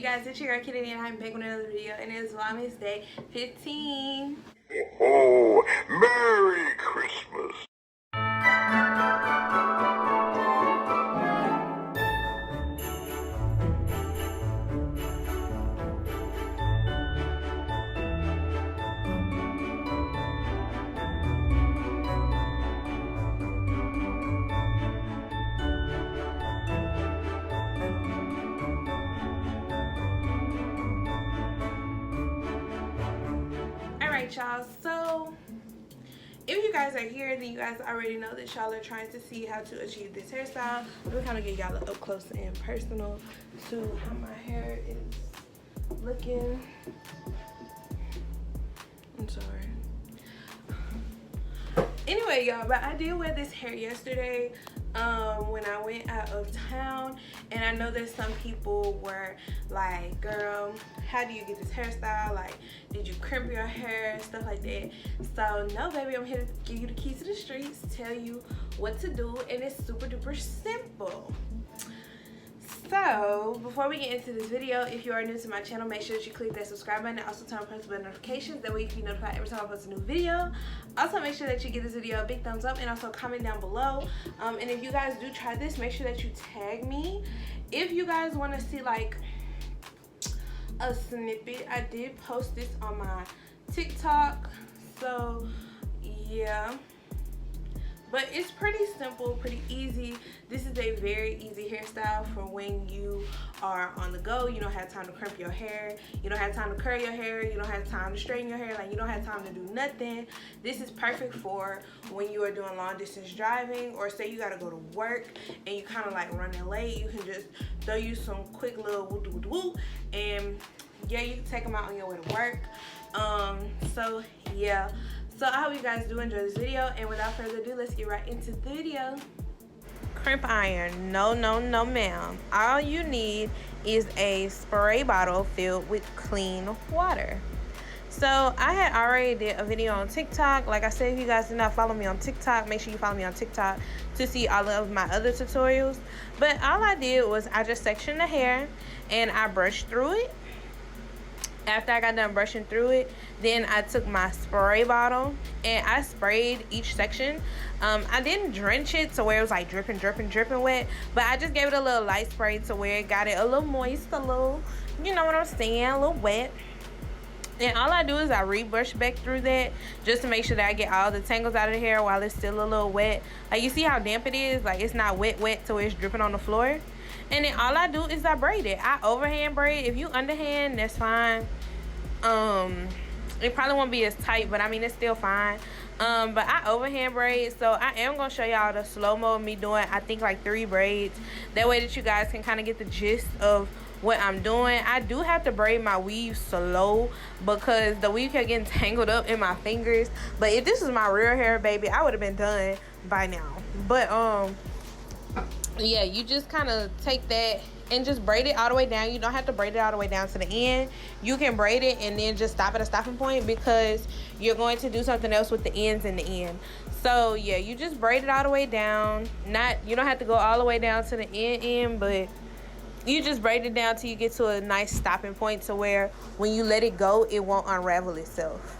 you guys? It's your girl Kitty and I'm back with another video, and it's Vlogmas day 15. Oh, Merry Christmas. Alright y'all, so if you guys are here, then you guys already know that y'all are trying to see how to achieve this hairstyle. I'm gonna kind of get y'all up close and personal to how my hair is looking. I'm sorry. Anyway, y'all, but I did wear this hair yesterday when I went out of town, and I know that some people were like, girl, how do you get this hairstyle? Like, did you crimp your hair, stuff like that? So no, baby, I'm here to give you the keys to the streets, tell you what to do, and it's super duper simple. So before we get into this video, if you are new to my channel, make sure that you click that subscribe button and also turn on post button notifications. That way you can be notified every time I post a new video. Also make sure that you give this video a big thumbs up and also comment down below. And if you guys do try this, make sure that you tag me. If you guys want to see like a snippet, I did post this on my TikTok. So yeah. But it's pretty simple, pretty easy. This is a very easy hairstyle for when you are on the go. You don't have time to crimp your hair. You don't have time to curl your hair. You don't have time to straighten your hair. Like, you don't have time to do nothing. This is perfect for when you are doing long distance driving, or say you gotta go to work and you kind of like running late. You can just throw you some quick little woo doo woo woo, and yeah, you can take them out on your way to work. So yeah. So I hope you guys do enjoy this video, and without further ado, let's get right into the video. Crimp iron, no ma'am. All you need is a spray bottle filled with clean water. So I had already did a video on TikTok. Like I said, if you guys do not follow me on TikTok, make sure you follow me on TikTok to see all of my other tutorials. But all I did was I just sectioned the hair and I brushed through it. After I got done brushing through it, then I took my spray bottle and I sprayed each section. I didn't drench it to where it was like dripping wet, but I just gave it a little light spray to where it got it a little moist, a little, you know what I'm saying, a little wet. And all I do is I rebrush back through that just to make sure that I get all the tangles out of the hair while it's still a little wet. Like, you see how damp it is? Like, it's not wet to where it's dripping on the floor. And then all I do is I braid it. I overhand braid. If you underhand, that's fine. It probably won't be as tight, but I mean, it's still fine. But I overhand braid, so I am gonna show y'all the slow-mo of me doing, I think, like 3 braids. That way that you guys can kind of get the gist of what I'm doing. I do have to braid my weave slow because the weave kept getting tangled up in my fingers. But if this was my real hair, baby, I would have been done by now. But yeah, you just kind of take that and just braid it all the way down. You don't have to braid it all the way down to the end. You can braid it and then just stop at a stopping point because you're going to do something else with the ends in the end. So yeah, you just braid it all the way down. You don't have to go all the way down to the end, but you just braid it down till you get to a nice stopping point to where when you let it go, it won't unravel itself.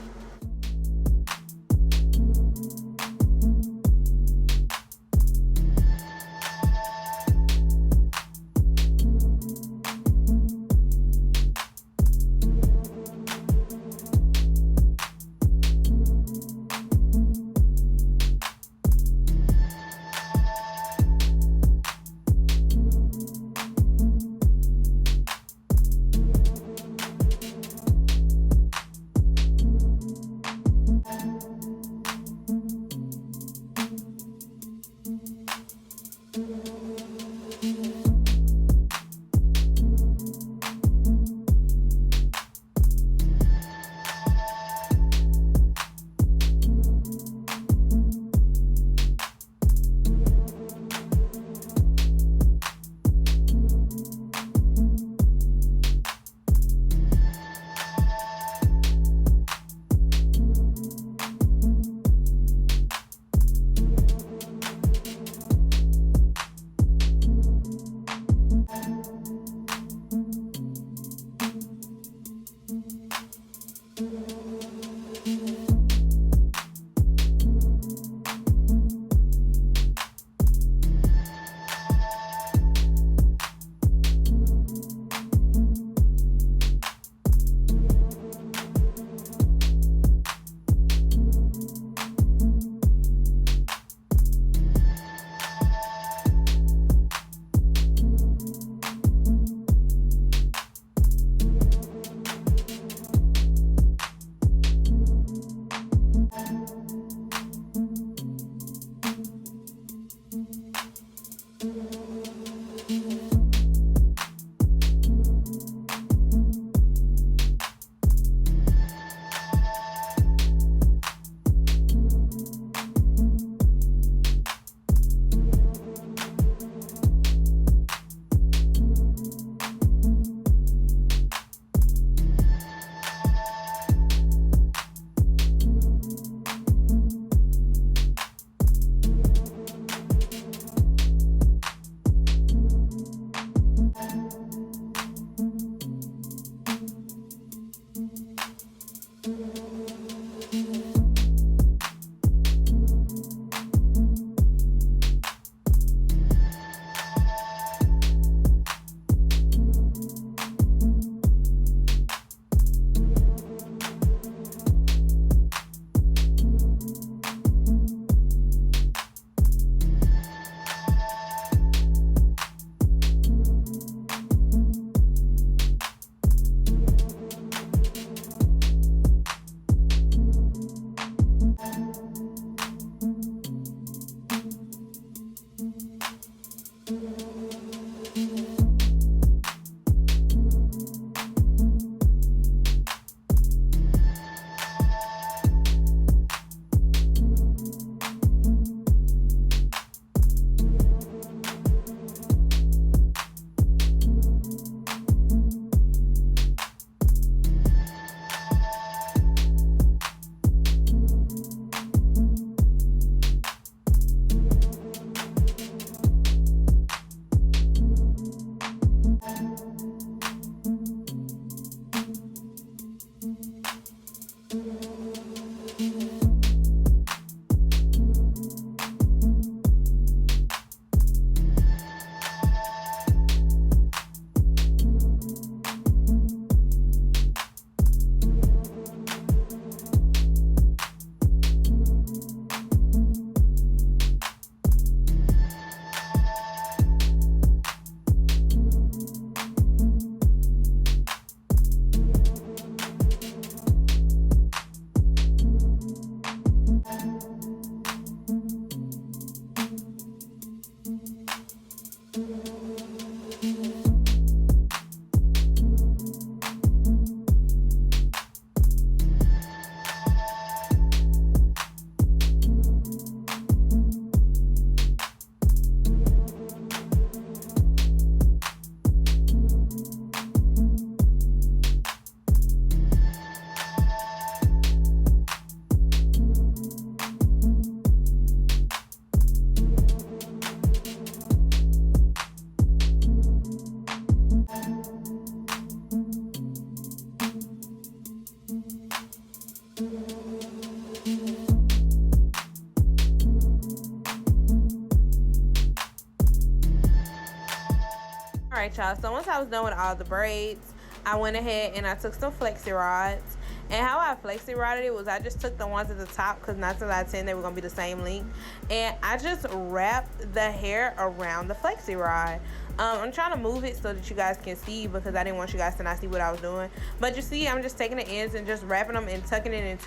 Alright, y'all, so once I was done with all the braids, I went ahead and I took some flexi rods. And how I flexi rodded it was I just took the ones at the top, because 9 times out of 10 they were going to be the same length. And I just wrapped the hair around the flexi rod. I'm trying to move it so that you guys can see, because I didn't want you guys to not see what I was doing. But you see, I'm just taking the ends and just wrapping them and tucking it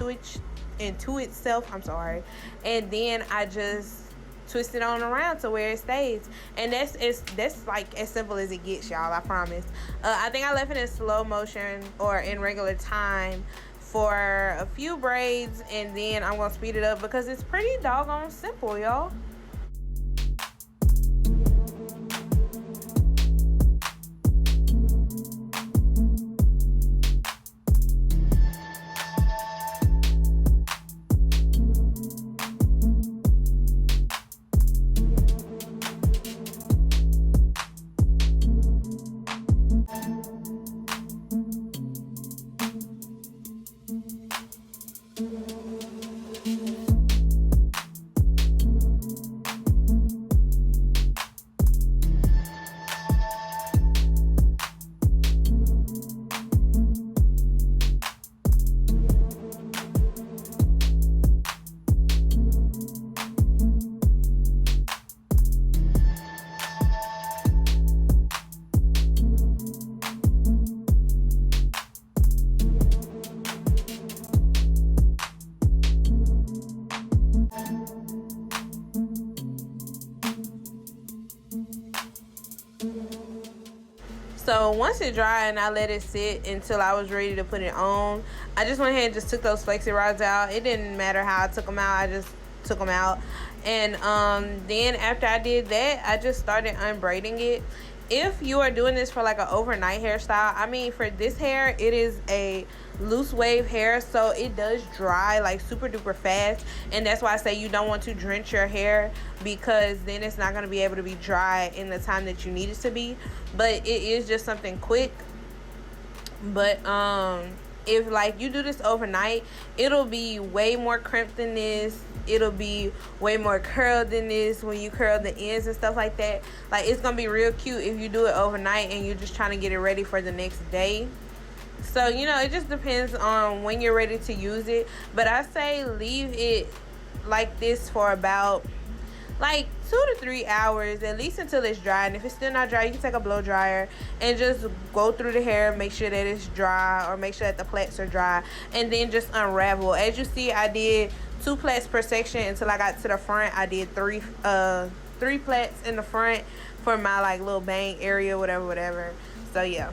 into itself. I'm sorry. And then I just twist it on around to where it stays. And that's like as simple as it gets, y'all, I promise. I think I left it in slow motion or in regular time for a few braids, and then I'm gonna speed it up because it's pretty doggone simple, y'all. So once it dried and I let it sit until I was ready to put it on, I just went ahead and just took those flexi rods out. It didn't matter how I took them out, I just took them out. And then after I did that, I just started unbraiding it. If you are doing this for like an overnight hairstyle, I mean, for this hair, it is a loose wave hair, so it does dry like super duper fast. And that's why I say you don't want to drench your hair, because then it's not going to be able to be dry in the time that you need it to be. But it is just something quick. But if like you do this overnight, it'll be way more crimped than this. It'll be way more curled than this when you curl the ends and stuff like that. Like, it's gonna be real cute if you do it overnight and you're just trying to get it ready for the next day. So, you know, it just depends on when you're ready to use it. But I say leave it like this for about like 2 to 3 hours, at least until it's dry. And if it's still not dry, you can take a blow dryer and just go through the hair, make sure that it's dry, or make sure that the plaits are dry, and then just unravel. As you see, I did 2 plaits per section until I got to the front. I did three plaits in the front for my like little bang area, whatever. So yeah.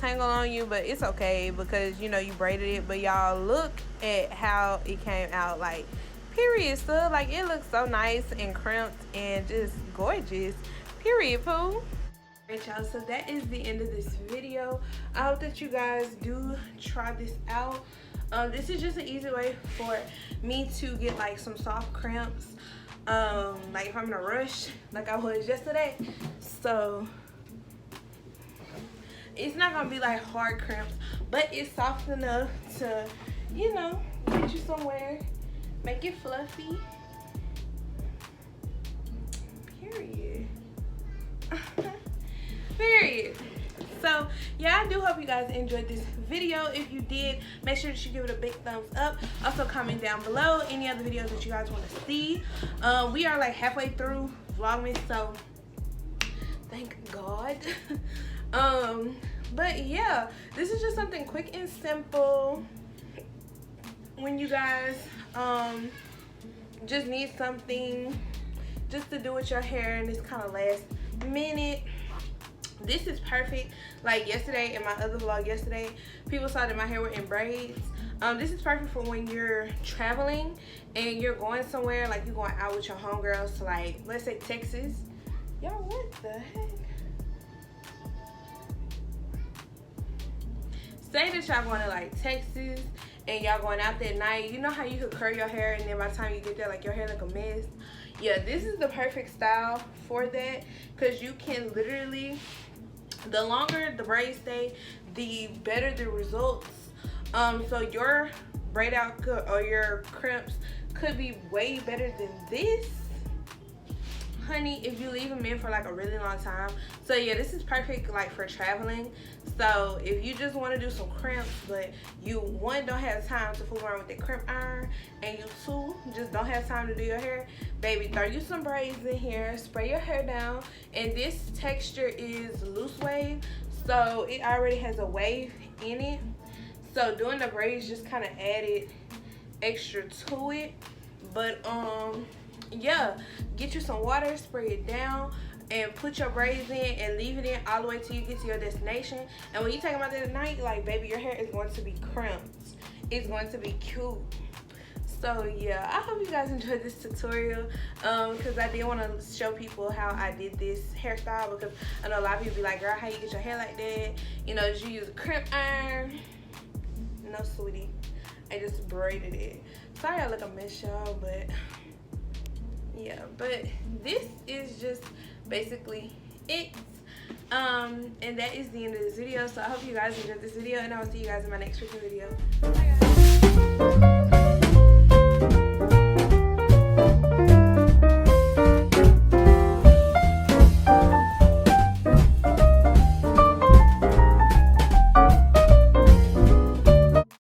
tangle on you, but it's okay because you know you braided it. But y'all look at how it came out, like period stuff. Like it looks so nice and crimped and just gorgeous. Period, poo. Alright, y'all, so that is the end of this video. I hope that you guys do try this out. This is just an easy way for me to get like some soft crimps, like if I'm in a rush like I was yesterday. So it's not gonna be like hard crimps, but it's soft enough to, you know, get you somewhere, make it fluffy. Period. Period. So yeah, I do hope you guys enjoyed this video. If you did, make sure that you give it a big thumbs up. Also comment down below any other videos that you guys want to see. We are like halfway through Vlogmas, so thank God. But yeah, this is just something quick and simple when you guys just need something just to do with your hair and it's kind of last minute. This is perfect. Like yesterday, in my other vlog yesterday, people saw that my hair were in braids. This is perfect for when you're traveling and you're going somewhere, like you're going out with your homegirls to, like, let's say Texas. Y'all, what the heck? Say that y'all going to like Texas and y'all going out that night. You know how you could curl your hair and then by the time you get there, like your hair look a mess? Yeah, this is the perfect style for that, because you can literally, the longer the braids stay, the better the results. So your braid out or your crimps could be way better than this, honey, if you leave them in for like a really long time. So yeah, this is perfect like for traveling. So if you just want to do some crimps, but you, one, don't have time to fool around with the crimp iron, and you, two, just don't have time to do your hair, baby, throw you some braids in here, spray your hair down. And this texture is loose wave, so it already has a wave in it. So doing the braids just kind of added extra to it. But yeah, get you some water, spray it down, and put your braids in and leave it in all the way till you get to your destination. And when you take them out there at night, like, baby, your hair is going to be crimped. It's going to be cute. So yeah, I hope you guys enjoyed this tutorial, because I did want to show people how I did this hairstyle, because I know a lot of people be like, girl, how you get your hair like that? You know, did you use a crimp iron? No, sweetie, I just braided it. Sorry I look a mess, y'all, but yeah, but this is just basically it. And that is the end of this video. So I hope you guys enjoyed this video, and I will see you guys in my next freaking video. Bye, guys.